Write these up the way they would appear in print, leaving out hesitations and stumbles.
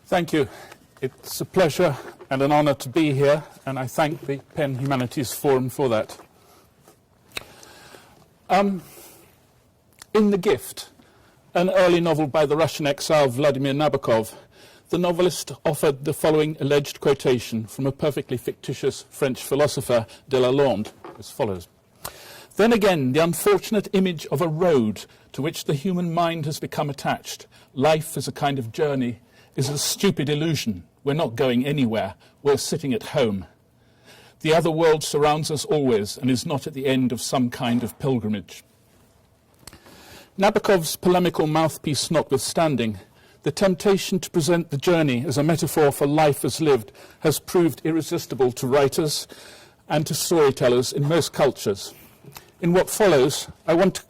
Thank you. It's a pleasure and an honour to be here, and I thank the Penn Humanities Forum for that. In The Gift, an early novel by the Russian exile Vladimir Nabokov, the novelist offered the following alleged quotation from a perfectly fictitious French philosopher, de Lalande, as follows. Then again, the unfortunate image of a road to which the human mind has become attached. Life is a kind of journey, is a stupid illusion. We're not going anywhere. We're sitting at home. The other world surrounds us always and is not at the end of some kind of pilgrimage. Nabokov's polemical mouthpiece notwithstanding, the temptation to present the journey as a metaphor for life as lived has proved irresistible to writers and to storytellers in most cultures. In what follows, I want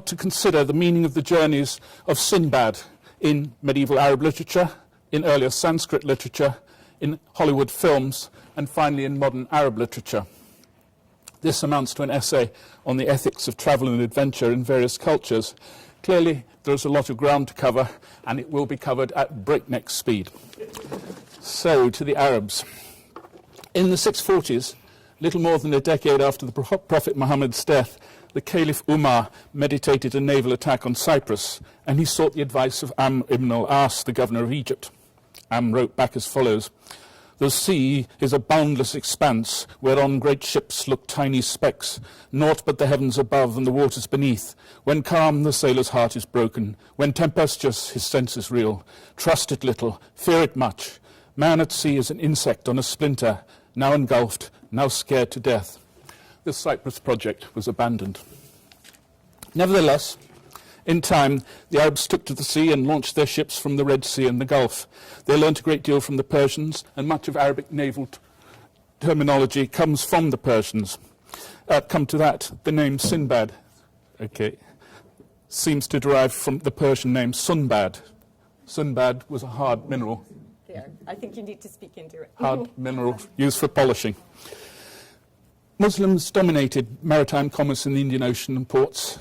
to consider the meaning of the journeys of Sinbad in medieval Arab literature, in earlier Sanskrit literature, in Hollywood films, and finally in modern Arab literature. This amounts to an essay on the ethics of travel and adventure in various cultures. Clearly, there's a lot of ground to cover, and it will be covered at breakneck speed. So, to the Arabs. In the 640s, little more than a decade after the Prophet Muhammad's death, the Caliph Umar meditated a naval attack on Cyprus, and he sought the advice of Amr ibn al-As, the governor of Egypt. Amr wrote back as follows, "The sea is a boundless expanse, whereon great ships look tiny specks, naught but the heavens above and the waters beneath. When calm, the sailor's heart is broken. When tempestuous, his senses reel. Trust it little, fear it much. Man at sea is an insect on a splinter, now engulfed, now scared to death." The Cyprus project was abandoned. Nevertheless, in time, the Arabs took to the sea and launched their ships from the Red Sea and the Gulf. They learnt a great deal from the Persians, and much of Arabic naval terminology comes from the Persians. Come to that, the name Sinbad, seems to derive from the Persian name Sunbad. Sunbad was a hard mineral. There, I think you need to speak into it. Hard mineral used for polishing. Muslims dominated maritime commerce in the Indian Ocean and ports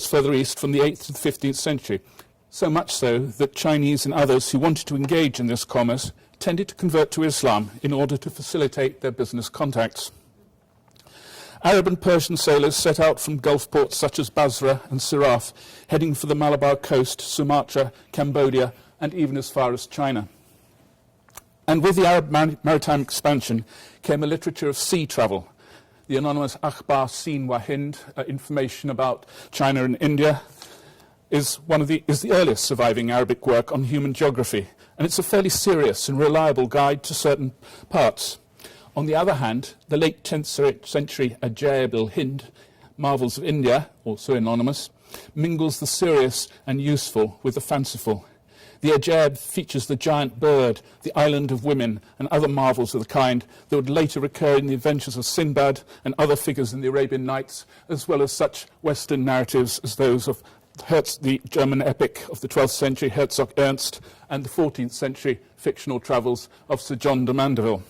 further east from the 8th to the 15th century, so much so that Chinese and others who wanted to engage in this commerce tended to convert to Islam in order to facilitate their business contacts. Arab and Persian sailors set out from Gulf ports such as Basra and Siraf, heading for the Malabar coast, Sumatra, Cambodia, and even as far as China. And with the Arab maritime expansion came a literature of sea travel. The anonymous Akhbar Sin wa Hind, information about China and India, is the earliest surviving Arabic work on human geography, and it's a fairly serious and reliable guide to certain parts. On the other hand, the late 10th century Ajaib al-Hind, Marvels of India, also anonymous, mingles the serious and useful with the fanciful. The Ajaib features the giant bird, the island of women, and other marvels of the kind that would later recur in the adventures of Sinbad and other figures in the Arabian Nights, as well as such Western narratives as those of the German epic of the 12th century, Herzog Ernst, and the 14th century fictional travels of Sir John de Mandeville.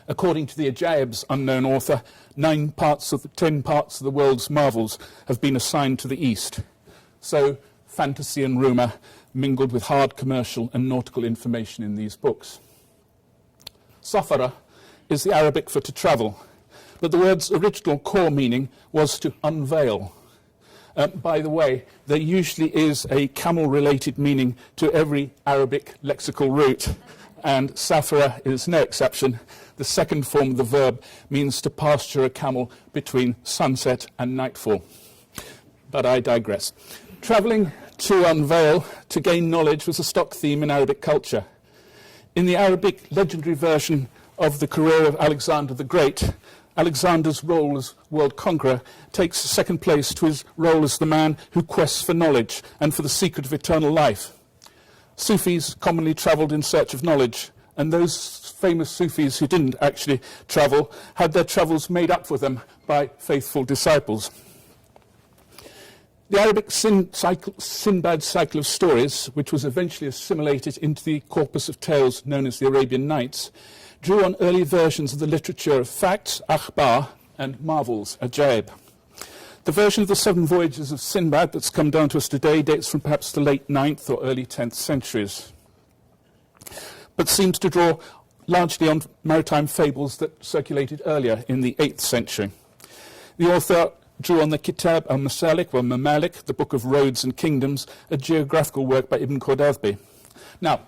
According to the Ajaib's unknown author, 10 parts of the world's marvels have been assigned to the East. So, fantasy and rumour mingled with hard commercial and nautical information in these books. Safara is the Arabic for to travel, but the word's original core meaning was to unveil. By the way, there usually is a camel-related meaning to every Arabic lexical root, and safara is no exception. The second form of the verb means to pasture a camel between sunset and nightfall. But I digress. Travelling to unveil, to gain knowledge, was a stock theme in Arabic culture. In the Arabic legendary version of the career of Alexander the Great, Alexander's role as world conqueror takes second place to his role as the man who quests for knowledge and for the secret of eternal life. Sufis commonly travelled in search of knowledge, and those famous Sufis who didn't actually travel had their travels made up for them by faithful disciples. The Arabic Sinbad cycle of stories, which was eventually assimilated into the corpus of tales known as the Arabian Nights, drew on early versions of the literature of facts, akhbar, and marvels, ajaib. The version of the 7 voyages of Sinbad that's come down to us today dates from perhaps the late 9th or early 10th centuries. but seems to draw largely on maritime fables that circulated earlier in the 8th century. The author drew on the Kitab al-Masalik or Mamalik, the Book of Roads and Kingdoms, a geographical work by Ibn Khordadbi. Now,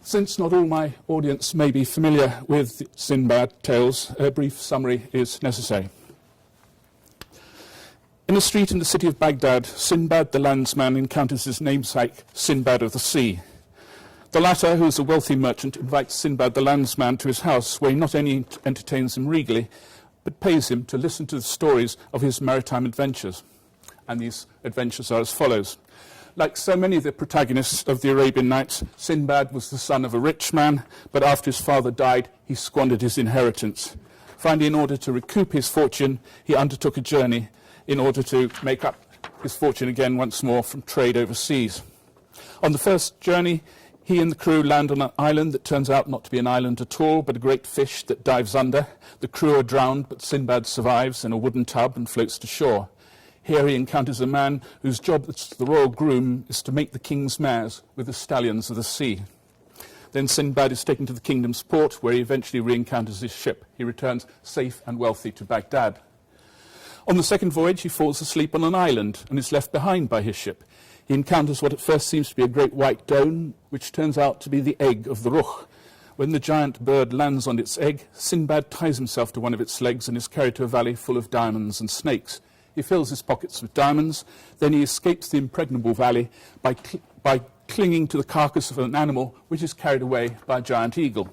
since not all my audience may be familiar with Sinbad tales, a brief summary is necessary. In a street in the city of Baghdad, Sinbad the landsman encounters his namesake, Sinbad of the Sea. The latter, who is a wealthy merchant, invites Sinbad the landsman to his house, where he not only entertains him regally, but pays him to listen to the stories of his maritime adventures. And these adventures are as follows. Like so many of the protagonists of the Arabian Nights, Sinbad was the son of a rich man, but after his father died, he squandered his inheritance. Finally, in order to recoup his fortune, he undertook a journey in order to make up his fortune again once more from trade overseas. On the first journey, he and the crew land on an island that turns out not to be an island at all, but a great fish that dives under. The crew are drowned, but Sinbad survives in a wooden tub and floats to shore. Here he encounters a man whose job as the royal groom is to make the king's mares with the stallions of the sea. Then Sinbad is taken to the kingdom's port, where he eventually re-encounters his ship. He returns safe and wealthy to Baghdad. On the second voyage, he falls asleep on an island and is left behind by his ship. He encounters what at first seems to be a great white dome, which turns out to be the egg of the Ruh. When the giant bird lands on its egg, Sinbad ties himself to one of its legs and is carried to a valley full of diamonds and snakes. He fills his pockets with diamonds, then he escapes the impregnable valley by clinging to the carcass of an animal which is carried away by a giant eagle.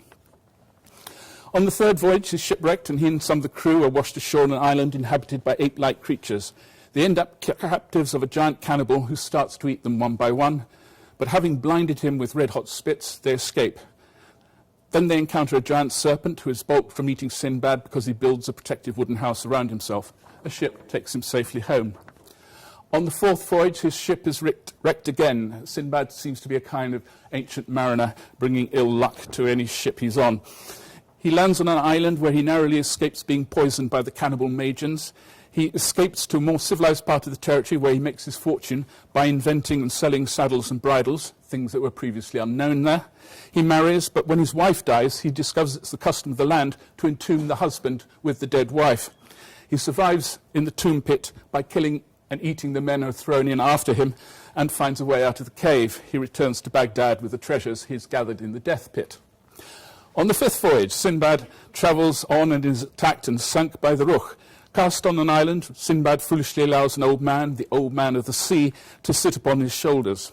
On the third voyage, he's shipwrecked, and he and some of the crew are washed ashore on an island inhabited by ape-like creatures. They end up captives of a giant cannibal who starts to eat them one by one, but having blinded him with red-hot spits, they escape. Then they encounter a giant serpent who is balked from eating Sinbad because he builds a protective wooden house around himself. A ship takes him safely home. On the fourth voyage, his ship is wrecked again. Sinbad seems to be a kind of ancient mariner, bringing ill luck to any ship he's on. He lands on an island where he narrowly escapes being poisoned by the cannibal Magians. He escapes to a more civilized part of the territory where he makes his fortune by inventing and selling saddles and bridles, things that were previously unknown there. He marries, but when his wife dies, he discovers it's the custom of the land to entomb the husband with the dead wife. He survives in the tomb pit by killing and eating the men who are thrown in after him and finds a way out of the cave. He returns to Baghdad with the treasures he's gathered in the death pit. On the fifth voyage, Sinbad travels on and is attacked and sunk by the Ruh. Cast on an island, Sinbad foolishly allows an old man, the old man of the sea, to sit upon his shoulders.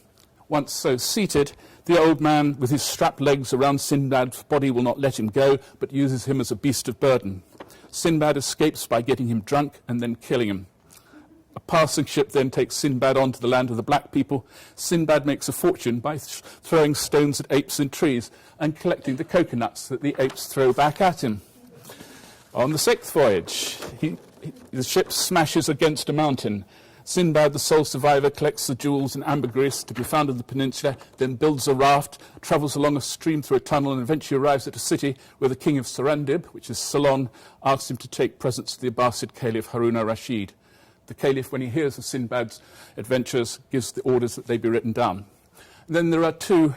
Once so seated, the old man with his strapped legs around Sinbad's body will not let him go, but uses him as a beast of burden. Sinbad escapes by getting him drunk and then killing him. A passing ship then takes Sinbad on to the land of the black people. Sinbad makes a fortune by throwing stones at apes in trees and collecting the coconuts that the apes throw back at him. On the sixth voyage, the ship smashes against a mountain. Sinbad, the sole survivor, collects the jewels and ambergris to be found on the peninsula, then builds a raft, travels along a stream through a tunnel, and eventually arrives at a city where the king of Serendib, which is Ceylon, asks him to take presents to the Abbasid Caliph Harun al-Rashid. The Caliph, when he hears of Sinbad's adventures, gives the orders that they be written down. And then there are two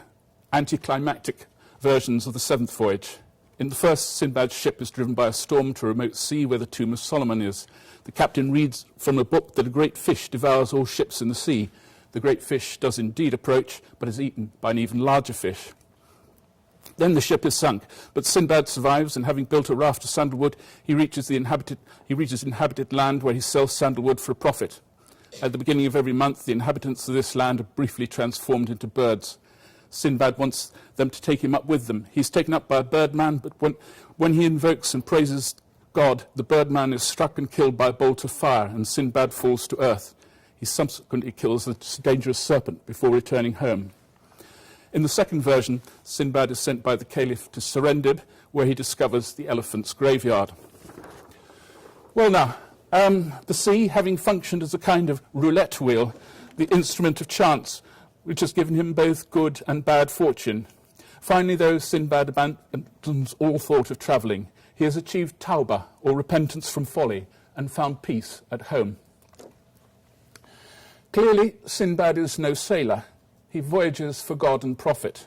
anticlimactic versions of the seventh voyage. In the first, Sinbad's ship is driven by a storm to a remote sea where the tomb of Solomon is. The captain reads from a book that a great fish devours all ships in the sea. The great fish does indeed approach, but is eaten by an even larger fish. Then the ship is sunk, but Sinbad survives, and having built a raft of sandalwood, he reaches inhabited land where he sells sandalwood for a profit. At the beginning of every month, the inhabitants of this land are briefly transformed into birds. Sinbad wants them to take him up with them. He's taken up by a birdman, but when he invokes and praises God, the birdman is struck and killed by a bolt of fire, and Sinbad falls to earth. He subsequently kills a dangerous serpent before returning home. In the second version, Sinbad is sent by the Caliph to Serendib, where he discovers the elephant's graveyard. Well now, the sea, having functioned as a kind of roulette wheel, the instrument of chance, which has given him both good and bad fortune. Finally, though, Sinbad abandons all thought of travelling. He has achieved tawbah, or repentance from folly, and found peace at home. Clearly, Sinbad is no sailor. He voyages for God and profit.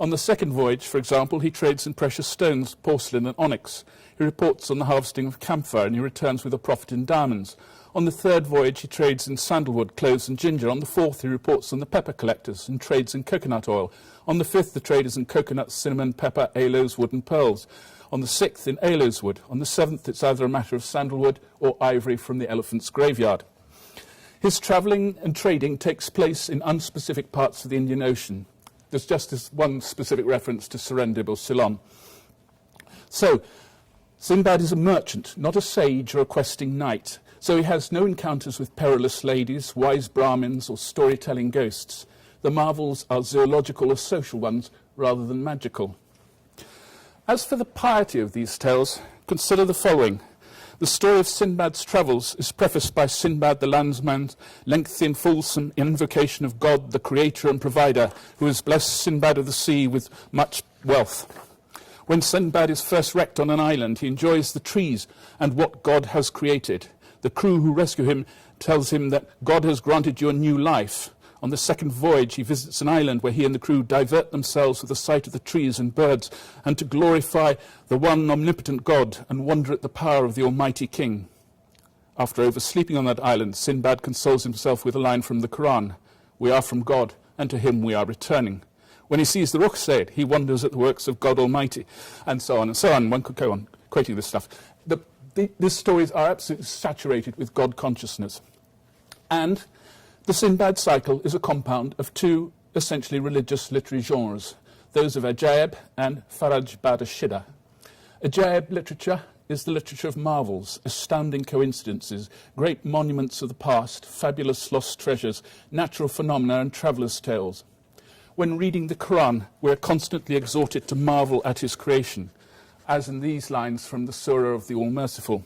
On the second voyage, for example, he trades in precious stones, porcelain and onyx. He reports on the harvesting of camphor, and he returns with a profit in diamonds. On the third voyage, he trades in sandalwood, cloves and ginger. On the fourth, he reports on the pepper collectors and trades in coconut oil. On the fifth, the trade is in coconut, cinnamon, pepper, aloes, wood and pearls. On the sixth, in aloes wood. On the seventh, it's either a matter of sandalwood or ivory from the elephant's graveyard. His travelling and trading takes place in unspecific parts of the Indian Ocean. There's just this one specific reference to Serendib or Ceylon. So, Sinbad is a merchant, not a sage or a questing knight. So he has no encounters with perilous ladies, wise Brahmins, or storytelling ghosts. The marvels are zoological or social ones rather than magical. As for the piety of these tales, consider the following. The story of Sinbad's travels is prefaced by Sinbad the landsman's lengthy and fulsome invocation of God, the creator and provider, who has blessed Sinbad of the sea with much wealth. When Sinbad is first wrecked on an island, he enjoys the trees and what God has created. The crew who rescue him tells him that God has granted you a new life. On the second voyage, he visits an island where he and the crew divert themselves with the sight of the trees and birds and to glorify the one omnipotent God and wonder at the power of the Almighty King. After oversleeping on that island, Sinbad consoles himself with a line from the Quran, "We are from God, and to him we are returning." When he sees the Rukhsayed, he wonders at the works of God Almighty, and so on and so on. One could go on quoting this stuff. These stories are absolutely saturated with God consciousness. And the Sinbad cycle is a compound of two essentially religious literary genres, those of Ajaib and Faraj Bada Shida. Ajaib literature is the literature of marvels, astounding coincidences, great monuments of the past, fabulous lost treasures, natural phenomena and travellers' tales. When reading the Quran, we are constantly exhorted to marvel at his creation, as in these lines from the Surah of the All-Merciful.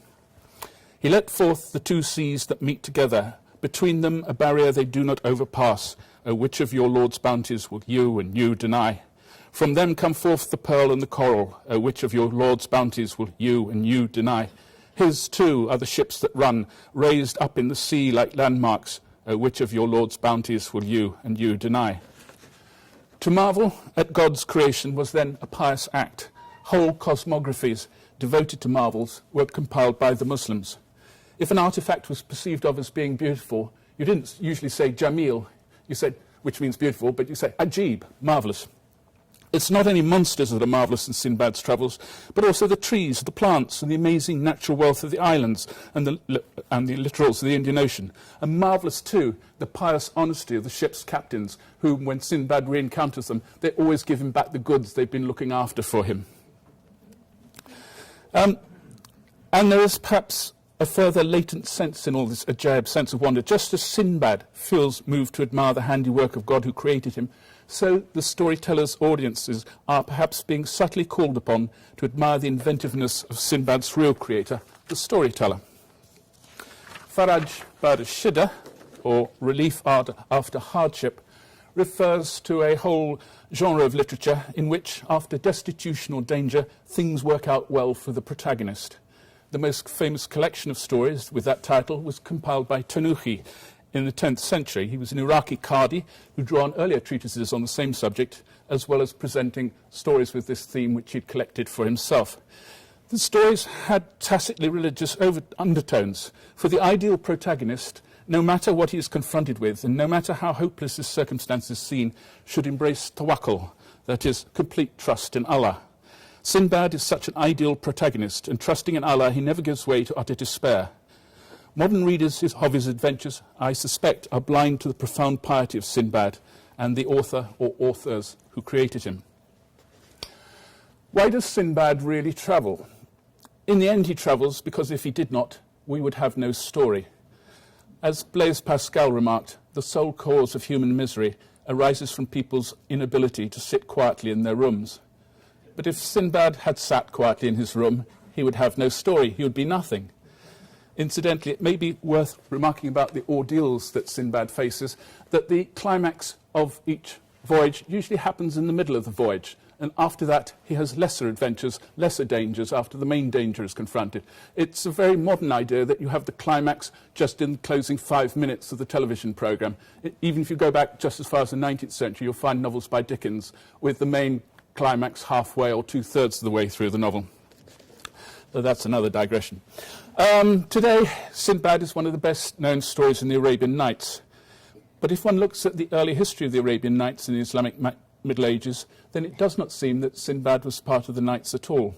He let forth the two seas that meet together, between them a barrier they do not overpass. O which of your Lord's bounties will you and you deny? From them come forth the pearl and the coral. O which of your Lord's bounties will you and you deny? His too are the ships that run, raised up in the sea like landmarks. O which of your Lord's bounties will you and you deny? To marvel at God's creation was then a pious act. Whole cosmographies devoted to marvels were compiled by the Muslims. If an artifact was perceived of as being beautiful, you didn't usually say Jamil, you said, which means beautiful, but you say Ajib, marvellous. It's not only monsters that are marvellous in Sinbad's travels, but also the trees, the plants, and the amazing natural wealth of the islands and the littorals of the Indian Ocean. And marvellous, too, the pious honesty of the ship's captains, who, when Sinbad re-encounters them, they always give him back the goods they've been looking after for him. And there is perhaps a further latent sense in all this Ajaib sense of wonder. Just as Sinbad feels moved to admire the handiwork of God who created him, so the storyteller's audiences are perhaps being subtly called upon to admire the inventiveness of Sinbad's real creator, the storyteller. Faraj Bada Shida, or relief after hardship, refers to a whole genre of literature in which, after destitution or danger, things work out well for the protagonist. The most famous collection of stories with that title was compiled by Tanuhi in the 10th century. He was an Iraqi Qadi who drew on earlier treatises on the same subject, as well as presenting stories with this theme which he'd collected for himself. The stories had tacitly religious undertones. For the ideal protagonist, no matter what he is confronted with, and no matter how hopeless his circumstances seem, should embrace tawakkul, that is, complete trust in Allah. Sinbad is such an ideal protagonist, and trusting in Allah, he never gives way to utter despair. Modern readers of his adventures, I suspect, are blind to the profound piety of Sinbad and the author or authors who created him. Why does Sinbad really travel? In the end, he travels because if he did not, we would have no story. As Blaise Pascal remarked, the sole cause of human misery arises from people's inability to sit quietly in their rooms. But if Sinbad had sat quietly in his room, he would have no story, he would be nothing. Incidentally, it may be worth remarking about the ordeals that Sinbad faces, that the climax of each voyage usually happens in the middle of the voyage. And after that, he has lesser adventures, lesser dangers after the main danger is confronted. It's a very modern idea that you have the climax just in the closing 5 minutes of the television programme. Even if you go back just as far as the 19th century, you'll find novels by Dickens with the main climax halfway or two-thirds of the way through the novel. So that's another digression. Today, Sinbad is one of the best-known stories in the Arabian Nights. But if one looks at the early history of the Arabian Nights in the Islamic Middle Ages, then it does not seem that Sinbad was part of the Nights at all.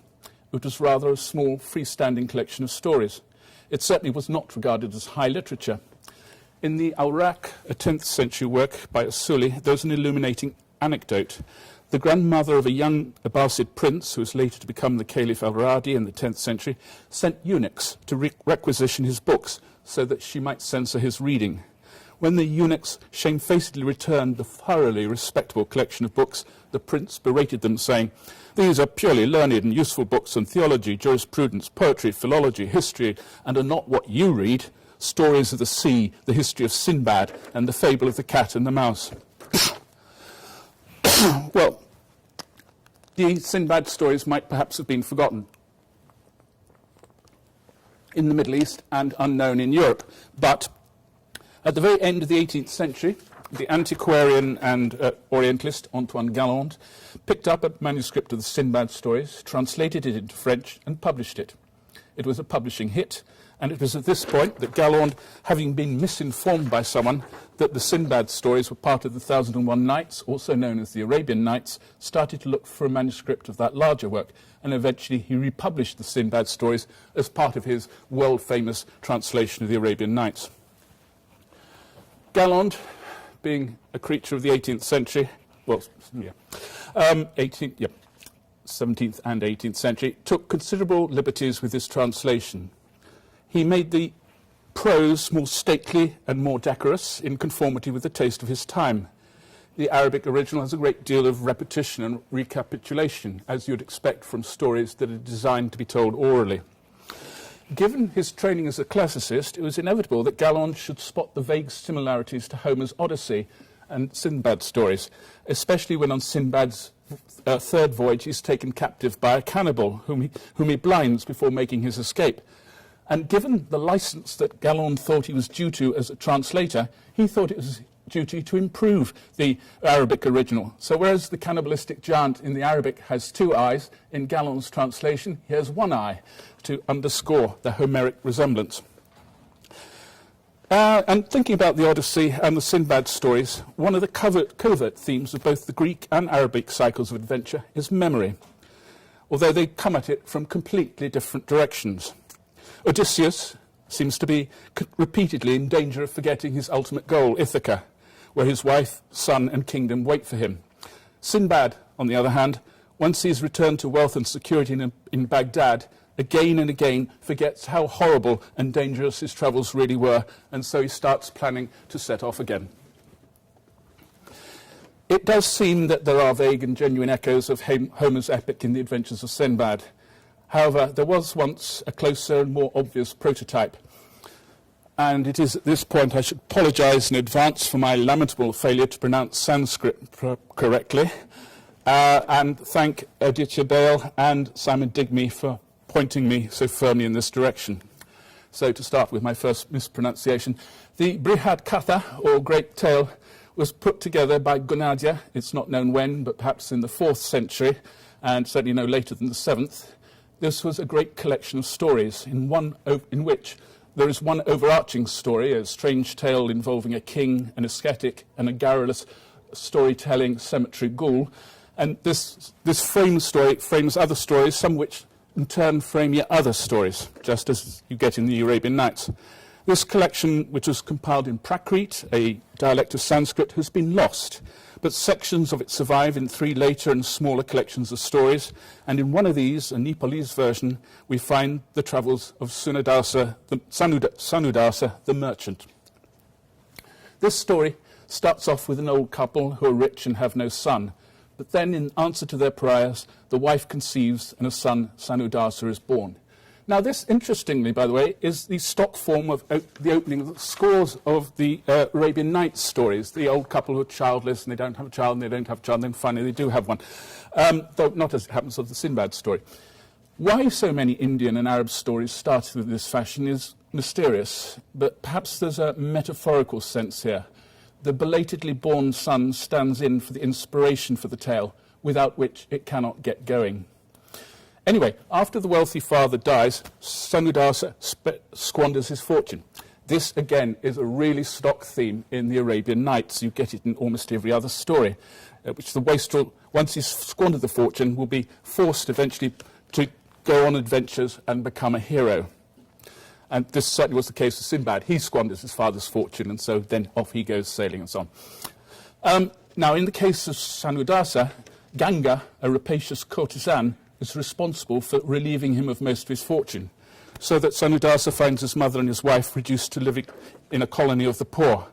It was rather a small, freestanding collection of stories. It certainly was not regarded as high literature. In the Al-Raq, a 10th century work by Usuli, there's an illuminating anecdote. The grandmother of a young Abbasid prince, who was later to become the Caliph al-Radi in the 10th century, sent eunuchs to requisition his books so that she might censor his reading. When the eunuchs shamefacedly returned the thoroughly respectable collection of books, the prince berated them, saying, "These are purely learned and useful books on theology, jurisprudence, poetry, philology, history, and are not what you read, stories of the sea, the history of Sinbad, and the fable of the cat and the mouse." Well, the Sinbad stories might perhaps have been forgotten in the Middle East and unknown in Europe, but at the very end of the 18th century, the antiquarian and Orientalist Antoine Galland picked up a manuscript of the Sinbad stories, translated it into French, and published it. It was a publishing hit, and it was at this point that Galland, having been misinformed by someone that the Sinbad stories were part of the 1001 Nights, also known as the Arabian Nights, started to look for a manuscript of that larger work, and eventually he republished the Sinbad stories as part of his world-famous translation of the Arabian Nights. Galland, being a creature of the 18th century, 17th and 18th century, took considerable liberties with his translation. He made the prose more stately and more decorous in conformity with the taste of his time. The Arabic original has a great deal of repetition and recapitulation, as you'd expect from stories that are designed to be told orally. Given his training as a classicist, it was inevitable that Galland should spot the vague similarities to Homer's Odyssey and Sinbad stories, especially when on Sinbad's third voyage he's taken captive by a cannibal whom he blinds before making his escape. And given the license that Galland thought he was due to as a translator, he thought it was duty to improve the Arabic original. So whereas the cannibalistic giant in the Arabic has 2 eyes, in Galland's translation he has 1 eye to underscore the Homeric resemblance. And thinking about the Odyssey and the Sinbad stories, one of the covert themes of both the Greek and Arabic cycles of adventure is memory, although they come at it from completely different directions. Odysseus seems to be repeatedly in danger of forgetting his ultimate goal, Ithaca, where his wife, son, and kingdom wait for him. Sinbad, on the other hand, once he's returned to wealth and security in Baghdad, again and again forgets how horrible and dangerous his travels really were, and so he starts planning to set off again. It does seem that there are vague and genuine echoes of Homer's epic in the Adventures of Sinbad. However, there was once a closer and more obvious prototype. And it is at this point I should apologise in advance for my lamentable failure to pronounce Sanskrit correctly, and thank Aditya Dale and Simon Digby for pointing me so firmly in this direction. So to start with my first mispronunciation, the Brihad Katha, or Great Tale, was put together by Gunadya. It's not known when, but perhaps in the 4th century, and certainly no later than the 7th. This was a great collection of stories in which there is one overarching story, a strange tale involving a king, an ascetic, and a garrulous storytelling cemetery ghoul. And this story frames other stories, some which in turn frame yet other stories, just as you get in the Arabian Nights. This collection, which was compiled in Prakrit, a dialect of Sanskrit, has been lost, but sections of it survive in 3 later and smaller collections of stories, and in one of these, a Nepalese version, we find the travels of Sanudasa the merchant. This story starts off with an old couple who are rich and have no son, but then in answer to their prayers, the wife conceives and a son, Sanudasa, is born. Now this, interestingly, by the way, is the stock form of the opening of the scores of the Arabian Nights stories, the old couple who are childless and they don't have a child and they don't have a child and then finally they do have one, though not as it happens of the Sinbad story. Why so many Indian and Arab stories started in this fashion is mysterious, but perhaps there's a metaphorical sense here. The belatedly born son stands in for the inspiration for the tale, without which it cannot get going. Anyway, after the wealthy father dies, Sanudasa squanders his fortune. This, again, is a really stock theme in the Arabian Nights. You get it in almost every other story, which the wastrel, once he's squandered the fortune, will be forced eventually to go on adventures and become a hero. And this certainly was the case with Sinbad. He squanders his father's fortune, and so then off he goes sailing and so on. Now, in the case of Sanudasa, Ganga, a rapacious courtesan, is responsible for relieving him of most of his fortune, so that Sanudasa finds his mother and his wife reduced to living in a colony of the poor.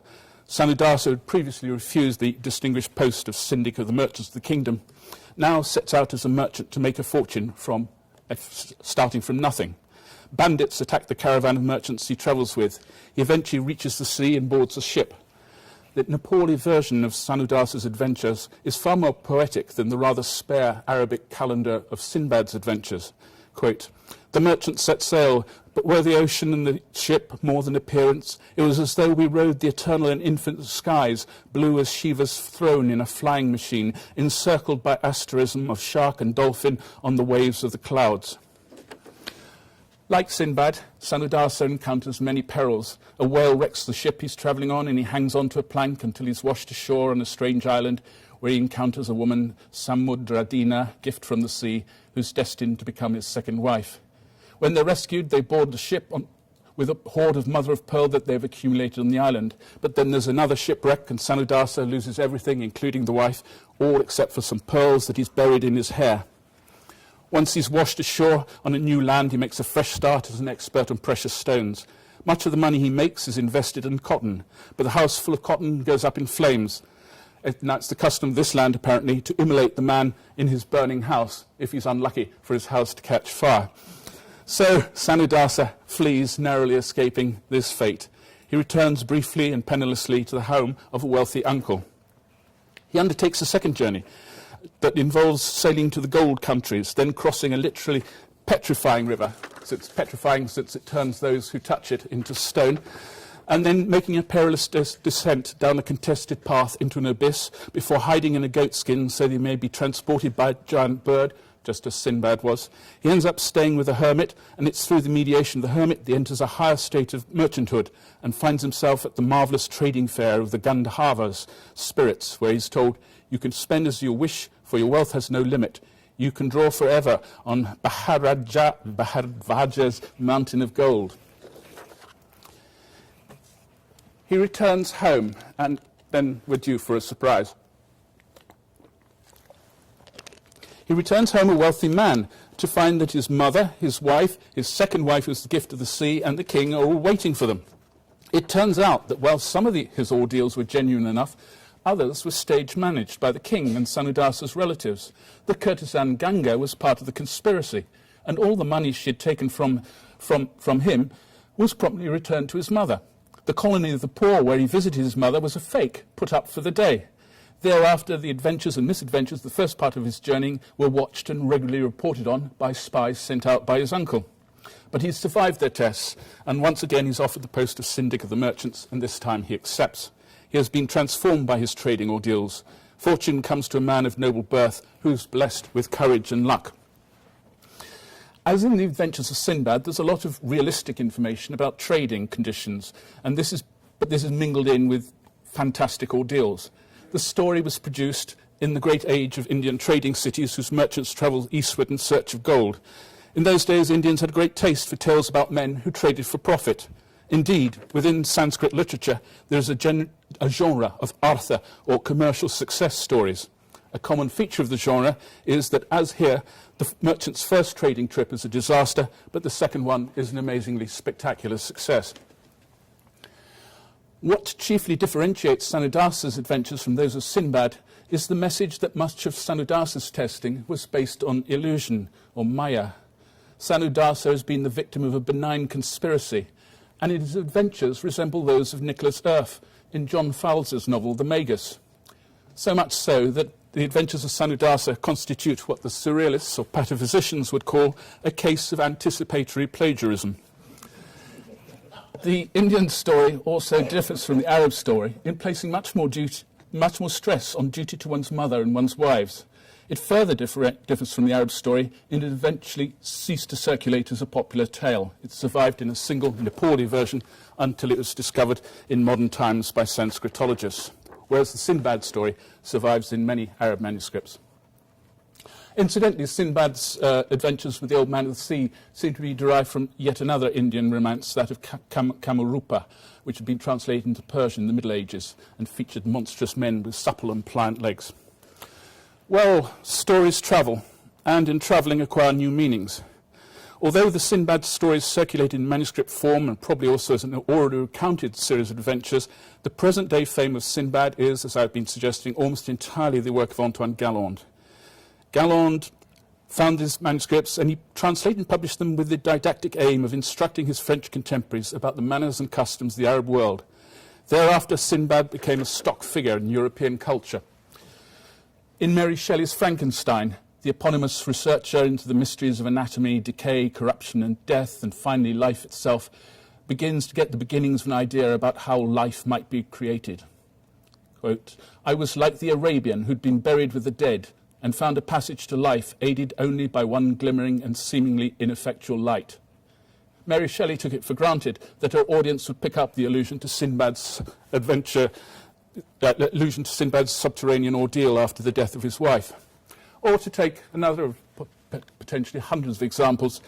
Sanudasa had previously refused the distinguished post of syndic of the merchants of the kingdom, now sets out as a merchant to make a fortune from starting from nothing. Bandits attack the caravan of merchants he travels with. He eventually reaches the sea and boards a ship. The Nepali version of Sanudasa's adventures is far more poetic than the rather spare Arabic calendar of Sinbad's adventures. Quote, "The merchant set sail, but were the ocean and the ship more than appearance, it was as though we rode the eternal and infinite skies, blue as Shiva's throne in a flying machine, encircled by asterism of shark and dolphin on the waves of the clouds." Like Sinbad, Sanudasa encounters many perils. A whale wrecks the ship he's travelling on and he hangs onto a plank until he's washed ashore on a strange island where he encounters a woman, Samudradina, gift from the sea, who's destined to become his second wife. When they're rescued, they board the ship with a hoard of mother of pearl that they've accumulated on the island. But then there's another shipwreck and Sanudasa loses everything, including the wife, all except for some pearls that he's buried in his hair. Once he's washed ashore on a new land, he makes a fresh start as an expert on precious stones. Much of the money he makes is invested in cotton, but the house full of cotton goes up in flames. Now it's the custom of this land, apparently, to immolate the man in his burning house if he's unlucky for his house to catch fire. So Sanudasa flees, narrowly escaping this fate. He returns briefly and pennilessly to the home of a wealthy uncle. He undertakes a second journey that involves sailing to the gold countries, then crossing a literally petrifying river. So it's petrifying since it turns those who touch it into stone, and then making a perilous descent down a contested path into an abyss before hiding in a goatskin so that he may be transported by a giant bird, just as Sinbad was. He ends up staying with a hermit, and it's through the mediation of the hermit that he enters a higher state of merchanthood and finds himself at the marvellous trading fair of the Gandharvas, spirits, where he's told, "You can spend as you wish, for your wealth has no limit. You can draw forever on Bharadvaja's mountain of gold." He returns home, and then we're due for a surprise. He returns home a wealthy man to find that his mother, his wife, his second wife who's the gift of the sea, and the king are all waiting for them. It turns out that while some of his ordeals were genuine enough, others were stage-managed by the king and Sanudasa's relatives. The courtesan Ganga was part of the conspiracy, and all the money she had taken from him was promptly returned to his mother. The colony of the poor where he visited his mother was a fake, put up for the day. Thereafter, the adventures and misadventures, the first part of his journeying, were watched and regularly reported on by spies sent out by his uncle. But he's survived their tests, and once again he's offered the post of syndic of the merchants, and this time he accepts. He has been transformed by his trading ordeals. Fortune comes to a man of noble birth who's blessed with courage and luck. As in the adventures of Sinbad, there's a lot of realistic information about trading conditions, and this is mingled in with fantastic ordeals. The story was produced in the great age of Indian trading cities whose merchants travelled eastward in search of gold. In those days, Indians had a great taste for tales about men who traded for profit. Indeed, within Sanskrit literature, there is a genre of artha, or commercial success stories. A common feature of the genre is that, as here, the merchant's first trading trip is a disaster, but the second one is an amazingly spectacular success. What chiefly differentiates Sanudasa's adventures from those of Sinbad is the message that much of Sanudasa's testing was based on illusion, or maya. Sanudasa has been the victim of a benign conspiracy, and his adventures resemble those of Nicholas Earth in John Fowles's novel The Magus. So much so that the adventures of Sanudasa constitute what the surrealists or pataphysicians would call a case of anticipatory plagiarism. The Indian story also differs from the Arab story in placing much more stress on duty to one's mother and one's wives. It further differs from the Arab story in it eventually ceased to circulate as a popular tale. It survived in a single Nepali version until it was discovered in modern times by Sanskritologists, whereas the Sinbad story survives in many Arab manuscripts. Incidentally, Sinbad's adventures with the Old Man of the Sea seem to be derived from yet another Indian romance, that of Kamarupa, which had been translated into Persian in the Middle Ages and featured monstrous men with supple and pliant legs. Well, stories travel, and in travelling acquire new meanings. Although the Sinbad stories circulate in manuscript form and probably also as an already recounted series of adventures, the present-day fame of Sinbad is, as I've been suggesting, almost entirely the work of Antoine Galland. Galland found his manuscripts and he translated and published them with the didactic aim of instructing his French contemporaries about the manners and customs of the Arab world. Thereafter, Sinbad became a stock figure in European culture. In Mary Shelley's Frankenstein, the eponymous researcher into the mysteries of anatomy, decay, corruption and death, and finally life itself, begins to get the beginnings of an idea about how life might be created. Quote, "I was like the Arabian who'd been buried with the dead and found a passage to life aided only by one glimmering and seemingly ineffectual light." Mary Shelley took it for granted that her audience would pick up the allusion to Sinbad's adventure, that allusion to Sinbad's subterranean ordeal after the death of his wife. Or to take another of potentially hundreds of examples,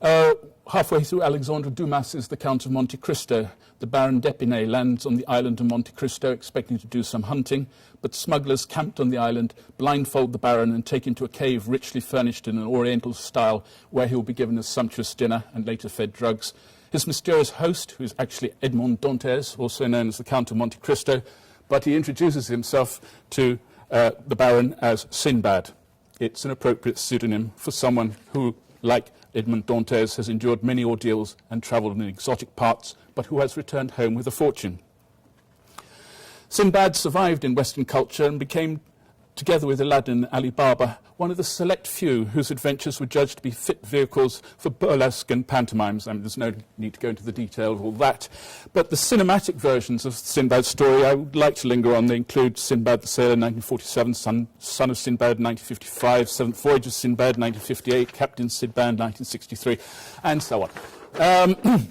halfway through Alexandre Dumas's The Count of Monte Cristo, the Baron d'Épinay lands on the island of Monte Cristo expecting to do some hunting, but smugglers camped on the island blindfold the Baron and take him to a cave richly furnished in an oriental style where he will be given a sumptuous dinner and later fed drugs. His mysterious host, who is actually Edmond Dantes, also known as the Count of Monte Cristo, but he introduces himself to the Baron as Sinbad. It's an appropriate pseudonym for someone who, like Edmond Dantes, has endured many ordeals and travelled in exotic parts, but who has returned home with a fortune. Sinbad survived in Western culture and became, together with Aladdin and Ali Baba, one of the select few whose adventures were judged to be fit vehicles for burlesque and pantomimes. I mean, there's no need to go into the detail of all that. But the cinematic versions of Sinbad's story I would like to linger on. They include Sinbad the Sailor, 1947, Son of Sinbad, 1955, Seventh Voyage of Sinbad, 1958, Captain Sinbad, 1963, and so on.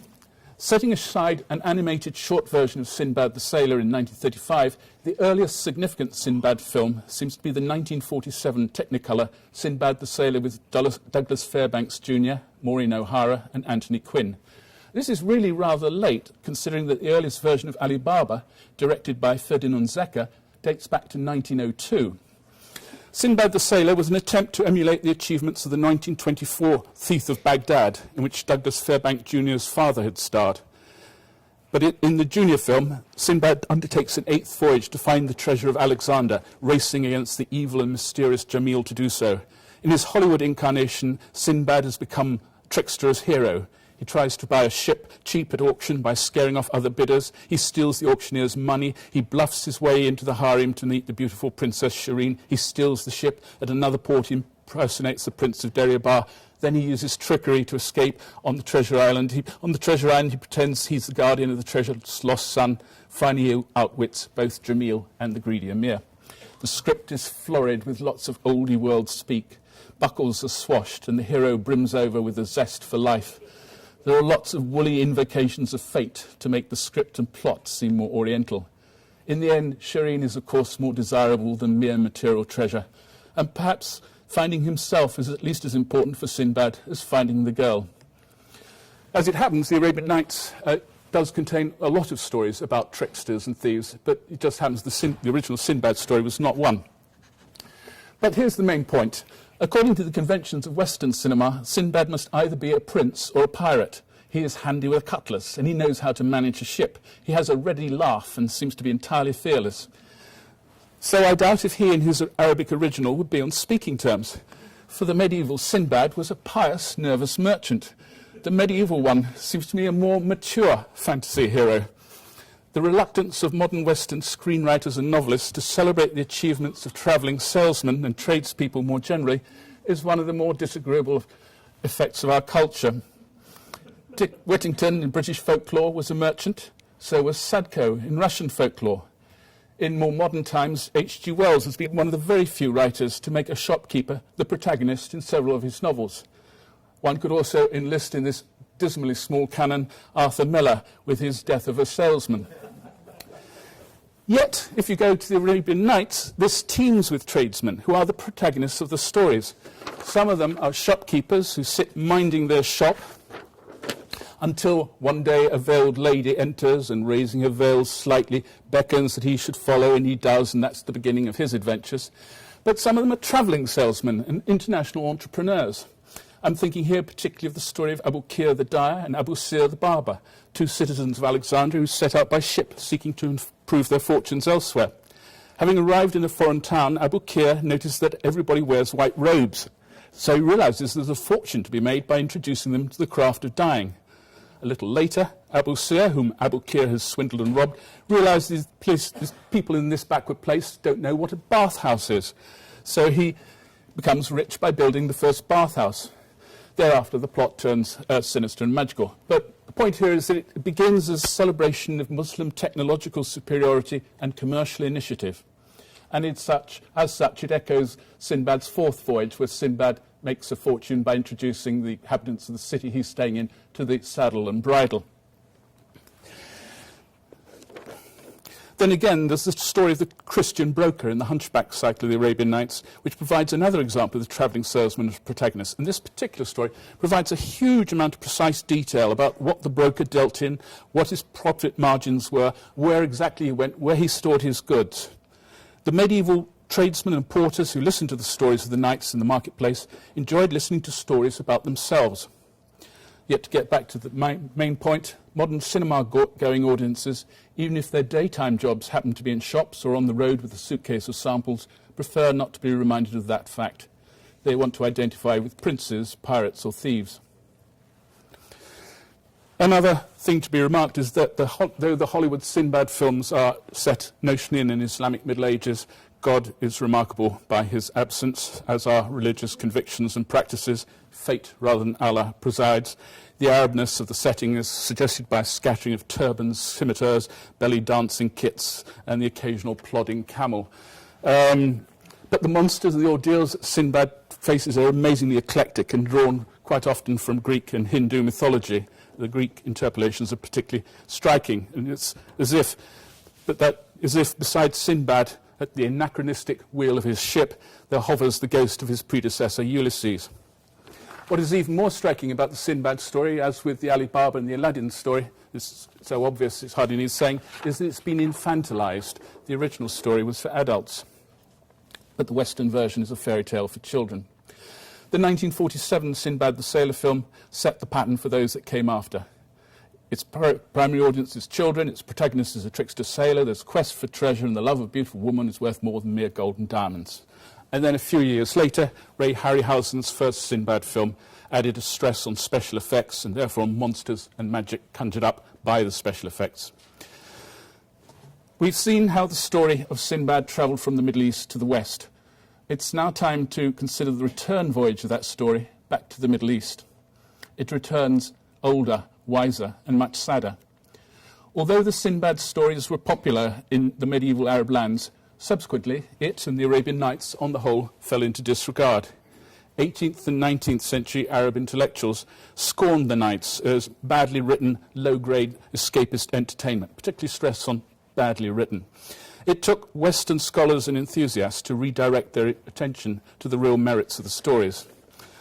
Setting aside an animated short version of Sinbad the Sailor in 1935, the earliest significant Sinbad film seems to be the 1947 Technicolor Sinbad the Sailor with Douglas Fairbanks Jr., Maureen O'Hara and Anthony Quinn. This is really rather late, considering that the earliest version of Ali Baba, directed by Ferdinand Zecker, dates back to 1902. Sinbad the Sailor was an attempt to emulate the achievements of the 1924 Thief of Baghdad, in which Douglas Fairbanks Jr.'s father had starred. But in the junior film, Sinbad undertakes an 8th voyage to find the treasure of Alexander, racing against the evil and mysterious Jamil to do so. In his Hollywood incarnation, Sinbad has become trickster's hero. He tries to buy a ship cheap at auction by scaring off other bidders. He steals the auctioneer's money. He bluffs his way into the harem to meet the beautiful Princess Shireen. He steals the ship. At another port, he impersonates the Prince of Deryabar. Then he uses trickery to escape on the Treasure Island. On the Treasure Island, he pretends he's the guardian of the treasure's lost son. Finally, he outwits both Jamil and the greedy Emir. The script is florid with lots of oldie world speak. Buckles are swashed, and the hero brims over with a zest for life. There are lots of woolly invocations of fate to make the script and plot seem more oriental. In the end, Shireen is, of course, more desirable than mere material treasure, and perhaps finding himself is at least as important for Sinbad as finding the girl. As it happens, the Arabian Nights does contain a lot of stories about tricksters and thieves, but it just happens the original Sinbad story was not one. But here's the main point. According to the conventions of Western cinema, Sinbad must either be a prince or a pirate. He is handy with a cutlass, and he knows how to manage a ship. He has a ready laugh and seems to be entirely fearless. So I doubt if he and his Arabic original would be on speaking terms. for the medieval Sinbad was a pious, nervous merchant. The medieval one seems to me a more mature fantasy hero. The reluctance of modern Western screenwriters and novelists to celebrate the achievements of travelling salesmen and tradespeople more generally is one of the more disagreeable effects of our culture. Dick Whittington in British folklore was a merchant, so was Sadko in Russian folklore. In more modern times, H.G. Wells has been one of the very few writers to make a shopkeeper the protagonist in several of his novels. One could also enlist in this dismally small canon Arthur Miller with his Death of a Salesman. Yet, if you go to the Arabian Nights, this teems with tradesmen who are the protagonists of the stories. Some of them are shopkeepers who sit minding their shop until one day a veiled lady enters and, raising her veil slightly, beckons that he should follow, and he does, and that's the beginning of his adventures. But some of them are travelling salesmen and international entrepreneurs. I'm thinking here particularly of the story of Abu Qir the dyer and Abu Sir the barber, two citizens of Alexandria who set out by ship seeking to improve their fortunes elsewhere. Having arrived in a foreign town, Abu Qir noticed that everybody wears white robes, so he realises there's a fortune to be made by introducing them to the craft of dyeing. A little later, Abu Sir, whom Abu Qir has swindled and robbed, realises these people in this backward place don't know what a bathhouse is. So he becomes rich by building the first bathhouse. Thereafter, the plot turns sinister and magical. But the point here is that it begins as a celebration of Muslim technological superiority and commercial initiative. And as such, it echoes Sinbad's fourth voyage, where Sinbad makes a fortune by introducing the inhabitants of the city he's staying in to the saddle and bridle. Then again, there's the story of the Christian broker in the Hunchback cycle of the Arabian Nights, which provides another example of the travelling salesman as protagonist. And this particular story provides a huge amount of precise detail about what the broker dealt in, what his profit margins were, where exactly he went, where he stored his goods. The medieval tradesmen and porters who listened to the stories of the knights in the marketplace enjoyed listening to stories about themselves. Yet to get back to the main point, modern cinema-going audiences, even if their daytime jobs happen to be in shops or on the road with a suitcase of samples, prefer not to be reminded of that fact. They want to identify with princes, pirates or thieves. Another thing to be remarked is that though the Hollywood Sinbad films are set notionally in an Islamic Middle Ages, God is remarkable by his absence, as are religious convictions and practices. Fate, rather than Allah, presides. The Arabness of the setting is suggested by a scattering of turbans, scimitars, belly dancing kits, and the occasional plodding camel. But the monsters and the ordeals that Sinbad faces are amazingly eclectic and drawn quite often from Greek and Hindu mythology. The Greek interpolations are particularly striking, and it's as if besides Sinbad, at the anachronistic wheel of his ship, there hovers the ghost of his predecessor Ulysses. What is even more striking about the Sinbad story, as with the Ali Baba and the Aladdin story, is so obvious it's hardly needs saying, is that it's been infantilized. The original story was for adults, but the Western version is a fairy tale for children. The 1947 Sinbad the Sailor film set the pattern for those that came after. Its primary audience is children, its protagonist is a trickster sailor, there's a quest for treasure, and the love of a beautiful woman is worth more than mere gold and diamonds. And then a few years later, Ray Harryhausen's first Sinbad film added a stress on special effects and therefore on monsters and magic conjured up by the special effects. We've seen how the story of Sinbad travelled from the Middle East to the West. It's now time to consider the return voyage of that story back to the Middle East. It returns older, wiser, and much sadder. Although the Sinbad stories were popular in the medieval Arab lands, subsequently it and the Arabian Nights, on the whole, fell into disregard. 18th and 19th century Arab intellectuals scorned the Nights as badly written, low-grade escapist entertainment, particularly stress on badly written. It took Western scholars and enthusiasts to redirect their attention to the real merits of the stories.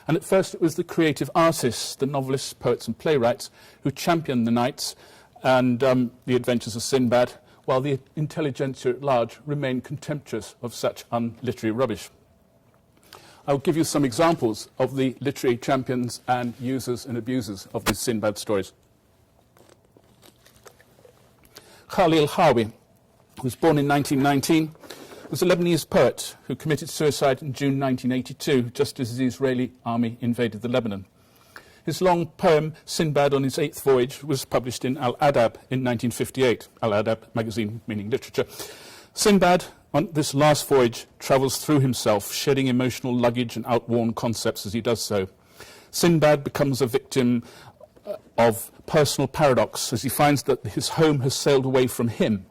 And at first it was the creative artists, the novelists, poets and playwrights, who championed the Nights and the adventures of Sinbad, while the intelligentsia at large remained contemptuous of such unliterary rubbish. I'll give you some examples of the literary champions and users and abusers of these Sinbad stories. Khalil Hawi was born in 1919 was a Lebanese poet who committed suicide in June 1982, just as the Israeli army invaded the Lebanon. His long poem, Sinbad on his 8th voyage, was published in Al-Adab in 1958, Al-Adab magazine meaning literature. Sinbad, on this last voyage, travels through himself, shedding emotional luggage and outworn concepts as he does so. Sinbad becomes a victim of personal paradox as he finds that his home has sailed away from him.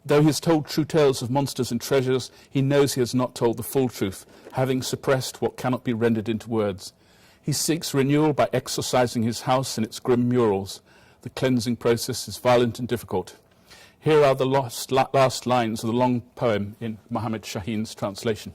Though he has told true tales of monsters and treasures, he knows he has not told the full truth, having suppressed what cannot be rendered into words. He seeks renewal by exorcising his house and its grim murals. The cleansing process is violent and difficult. Here are the last lines of the long poem in Muhammad Shaheen's translation.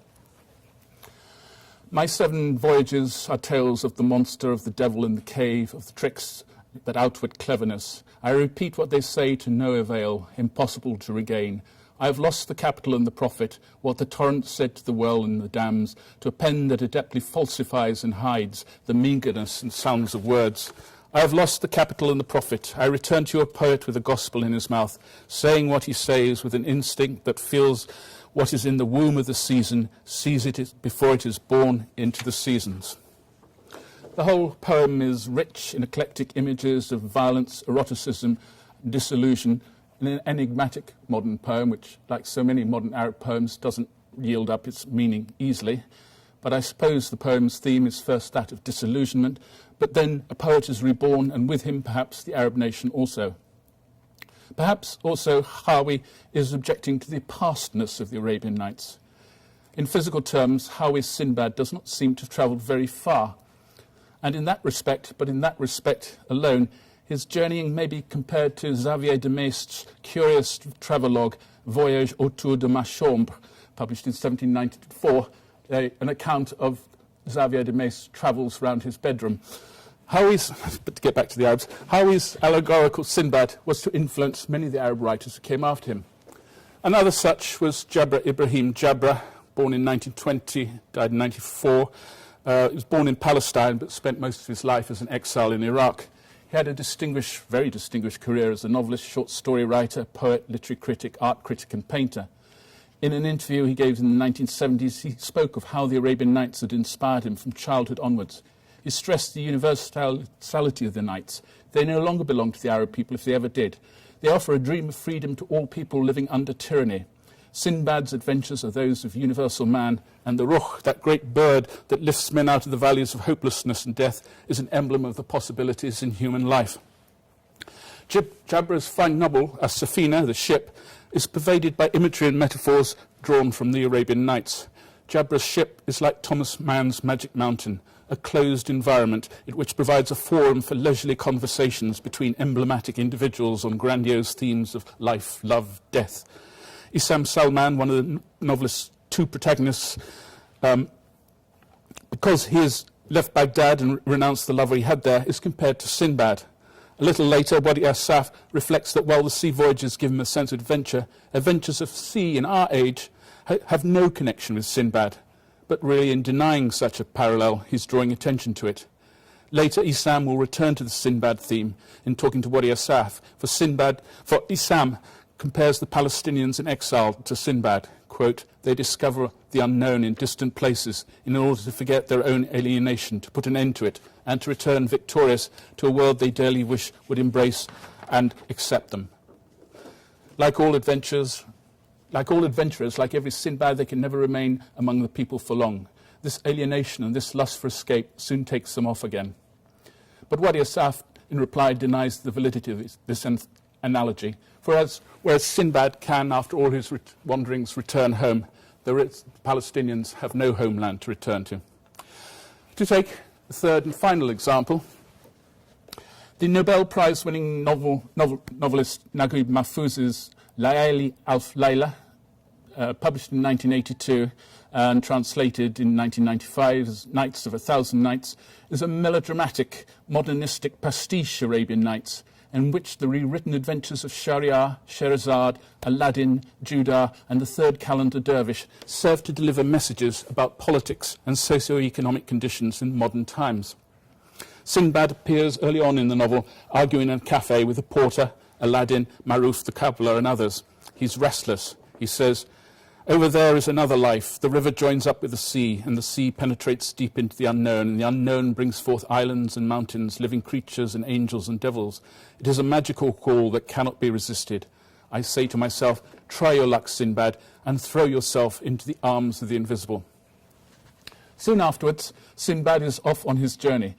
My 7 voyages are tales of the monster, of the devil in the cave, of the tricks that outwit cleverness. I repeat what they say to no avail, impossible to regain. I have lost the capital and the profit, what the torrent said to the well and the dams, to a pen that adeptly falsifies and hides the meagreness and sounds of words. I have lost the capital and the profit. I return to your poet with a gospel in his mouth, saying what he says with an instinct that feels what is in the womb of the season, sees it before it is born into the seasons. The whole poem is rich in eclectic images of violence, eroticism, disillusion, an enigmatic modern poem, which, like so many modern Arab poems, doesn't yield up its meaning easily. But I suppose the poem's theme is first that of disillusionment, but then a poet is reborn, and with him perhaps the Arab nation also. Perhaps also Hawi is objecting to the pastness of the Arabian Nights. In physical terms, Hawi's Sinbad does not seem to have travelled very far, and in that respect, but in that respect alone, his journeying may be compared to Xavier de Maistre's curious travelogue Voyage autour de ma chambre, published in 1794, an account of Xavier de Maistre's travels round his bedroom. But to get back to the Arabs, Hawi's allegorical Sinbad was to influence many of the Arab writers who came after him. Another such was Jabra Ibrahim Jabra, born in 1920, died in 1994. He was born in Palestine, but spent most of his life as an exile in Iraq. He had a very distinguished career as a novelist, short story writer, poet, literary critic, art critic, and painter. In an interview he gave in the 1970s, he spoke of how the Arabian Nights had inspired him from childhood onwards. He stressed the universality of the Nights. They no longer belong to the Arab people if they ever did. They offer a dream of freedom to all people living under tyranny. Sinbad's adventures are those of universal man, and the Ruh, that great bird that lifts men out of the valleys of hopelessness and death, is an emblem of the possibilities in human life. Jabra's fine novel, As-Safina, the ship, is pervaded by imagery and metaphors drawn from the Arabian Nights. Jabra's ship is like Thomas Mann's Magic Mountain, a closed environment which provides a forum for leisurely conversations between emblematic individuals on grandiose themes of life, love, death. Issam Salman, one of the novelist's 2 protagonists, because he has left Baghdad and renounced the lover he had there, is compared to Sinbad. A little later, Wadi Asaf reflects that while the sea voyages give him a sense of adventure, adventures of sea in our age have no connection with Sinbad. But really, in denying such a parallel, he's drawing attention to it. Later, Issam will return to the Sinbad theme in talking to Wadi Asaf. For Issam compares the Palestinians in exile to Sinbad. Quote, they discover the unknown in distant places in order to forget their own alienation, to put an end to it, and to return victorious to a world they dearly wish would embrace and accept them. Like all adventurers, like every Sinbad, they can never remain among the people for long. This alienation and this lust for escape soon takes them off again. But Wadi Asaf, in reply, denies the validity of this analogy. Whereas Sinbad can, after all his wanderings, return home, the Palestinians have no homeland to return to. To take the third and final example, the Nobel Prize-winning novelist Naguib Mahfouz's Layali Alf Layla, published in 1982 and translated in 1995 as Nights of a Thousand Nights, is a melodramatic, modernistic pastiche Arabian Nights, in which the rewritten adventures of Shahryar, Scheherazade, Aladdin, Judah, and the third calendar dervish serve to deliver messages about politics and socio-economic conditions in modern times. Sinbad appears early on in the novel, arguing in a cafe with the porter, Aladdin, Maruf the cobbler, and others. He's restless. He says, Over there is another life. The river joins up with the sea, and the sea penetrates deep into the unknown, and the unknown brings forth islands and mountains, living creatures and angels and devils. It is a magical call that cannot be resisted. I say to myself, try your luck, Sinbad, and throw yourself into the arms of the invisible. Soon afterwards, Sinbad is off on his journey,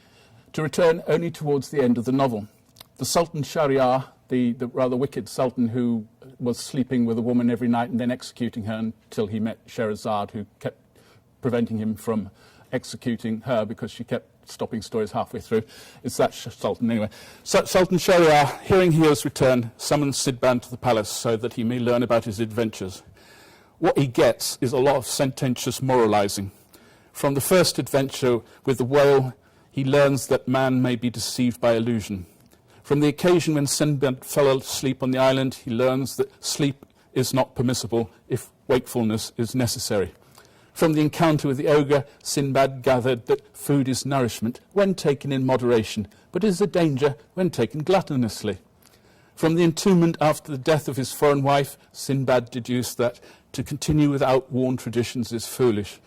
to return only towards the end of the novel. The Sultan Shahryar, the rather wicked sultan who was sleeping with a woman every night and then executing her until he met Sherazade, who kept preventing him from executing her because she kept stopping stories halfway through. It's that sultan anyway. Sultan Shahryar, hearing he has returned, summons Sinbad to the palace so that he may learn about his adventures. What he gets is a lot of sententious moralizing. From the first adventure with the whale, he learns that man may be deceived by illusion. From the occasion when Sinbad fell asleep on the island, he learns that sleep is not permissible if wakefulness is necessary. From the encounter with the ogre, Sinbad gathered that food is nourishment when taken in moderation, but is a danger when taken gluttonously. From the entombment after the death of his foreign wife, Sinbad deduced that to continue without worn traditions is foolish.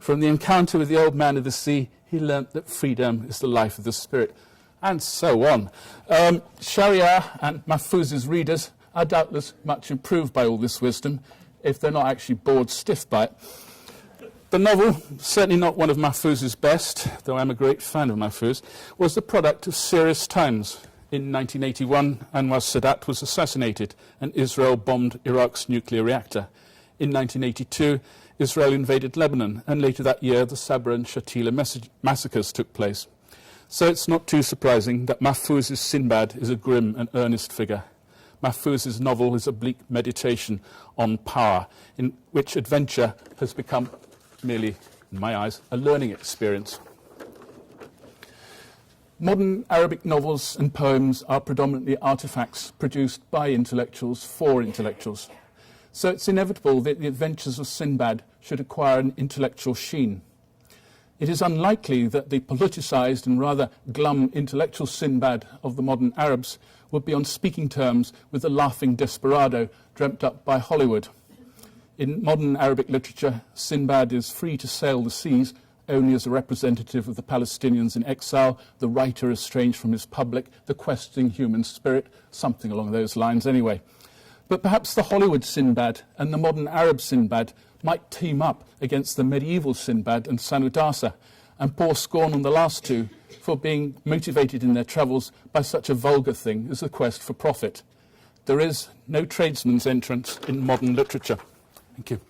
From the encounter with the old man of the sea, he learnt that freedom is the life of the spirit, and so on. Shahryar and Mahfuz's readers are doubtless much improved by all this wisdom, if they're not actually bored stiff by it. The novel, certainly not one of Mahfuz's best, though I'm a great fan of Mahfuz, was the product of serious times. In 1981, Anwar Sadat was assassinated, and Israel bombed Iraq's nuclear reactor. In 1982, Israel invaded Lebanon, and later that year, the Sabra and Shatila massacres took place. So it's not too surprising that Mahfuz's Sinbad is a grim and earnest figure. Mahfuz's novel is a bleak meditation on power, in which adventure has become merely, in my eyes, a learning experience. Modern Arabic novels and poems are predominantly artifacts produced by intellectuals for intellectuals. So it's inevitable that the adventures of Sinbad should acquire an intellectual sheen. It is unlikely that the politicized and rather glum intellectual Sinbad of the modern Arabs would be on speaking terms with the laughing desperado dreamt up by Hollywood. In modern Arabic literature, Sinbad is free to sail the seas only as a representative of the Palestinians in exile, the writer estranged from his public, the questing human spirit, something along those lines anyway. But perhaps the Hollywood Sinbad and the modern Arab Sinbad might team up against the medieval Sinbad and Sanudasa and pour scorn on the last two for being motivated in their travels by such a vulgar thing as the quest for profit. There is no tradesman's entrance in modern literature. Thank you.